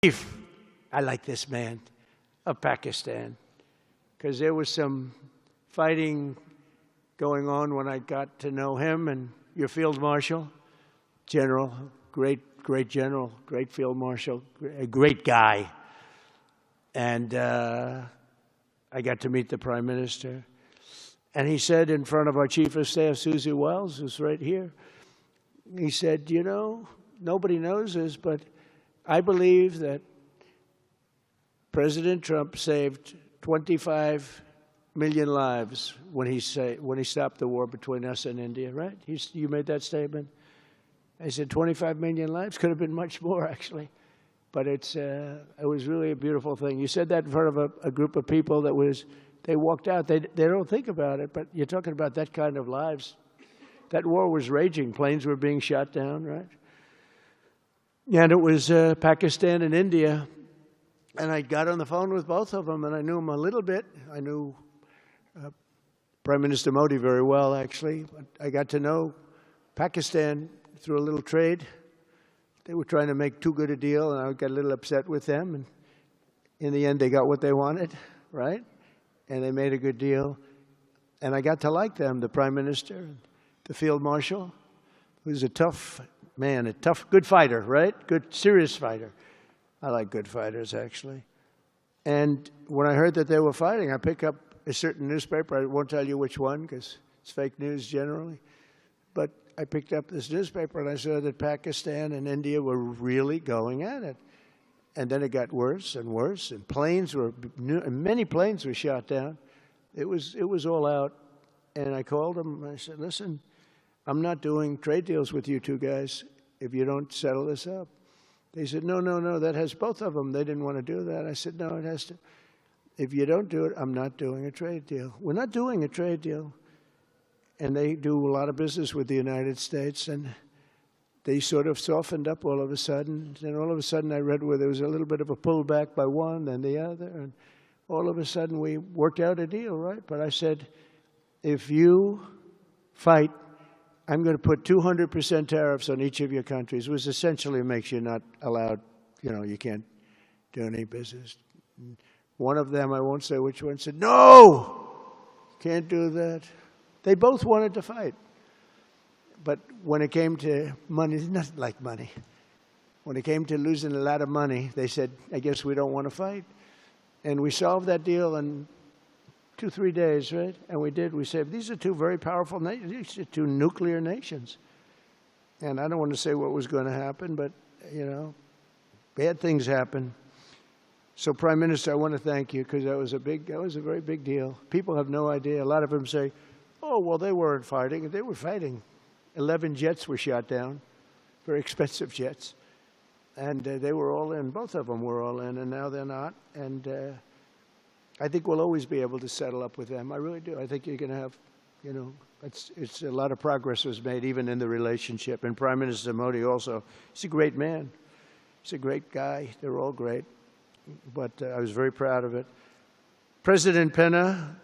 Sharif, I like this man, of Pakistan, because there was some fighting going on when I got to know him, and your Field Marshal, General, great general, great Field Marshal, a great guy. And I got to meet the Prime Minister. And he said in front of our Chief of Staff, Susie Wells, who's right here, he said, you know, nobody knows this, but I believe that President Trump saved 25 million lives when he stopped the war between us and India, right? You made that statement? I said 25 million lives? Could have been much more, actually. But it was really a beautiful thing. You said that in front of a group of people they walked out. They don't think about it, but you're talking about that kind of lives. That war was raging. Planes were being shot down, right? And it was Pakistan and India. And I got on the phone with both of them, and I knew them a little bit. I knew Prime Minister Modi very well, actually. But I got to know Pakistan through a little trade. They were trying to make too good a deal, and I got a little upset with them. And in the end, they got what they wanted, right? And they made a good deal. And I got to like them, the Prime Minister, the Field Marshal, who's a tough man, a tough, good fighter, right? Good, serious fighter. I like good fighters, actually. And when I heard that they were fighting, I picked up a certain newspaper. I won't tell you which one, because it's fake news generally. But I picked up this newspaper, and I saw that Pakistan and India were really going at it. And then it got worse and worse, and many planes were shot down. It was all out. And I called them, and I said, listen, I'm not doing trade deals with you two guys if you don't settle this up. They said, no, that has both of them. They didn't want to do that. I said, no, it has to. If you don't do it, I'm not doing a trade deal. We're not doing a trade deal. And they do a lot of business with the United States, and they sort of softened up all of a sudden. And all of a sudden I read where there was a little bit of a pullback by one, then the other, and all of a sudden we worked out a deal, right? But I said, if you fight, I'm going to put 200% tariffs on each of your countries, which essentially makes you not allowed, you can't do any business. One of them, I won't say which one, said, no, can't do that. They both wanted to fight. But when it came to money, it's not like money. When it came to losing a lot of money, they said, I guess we don't want to fight. And we solved that deal in 2-3 days, right? And we did. We said, these are two very powerful nations. These are two nuclear nations. And I don't want to say what was going to happen, but, bad things happen. So, Prime Minister, I want to thank you, because that was a very big deal. People have no idea. A lot of them say, oh, well, they weren't fighting. They were fighting. 11 jets were shot down, very expensive jets. And they were all in. Both of them were all in, and now they're not. And I think we'll always be able to settle up with them. I really do. I think you're going to have, it's a lot of progress was made even in the relationship. And Prime Minister Modi also, he's a great man. He's a great guy. They're all great. But I was very proud of it. President Pena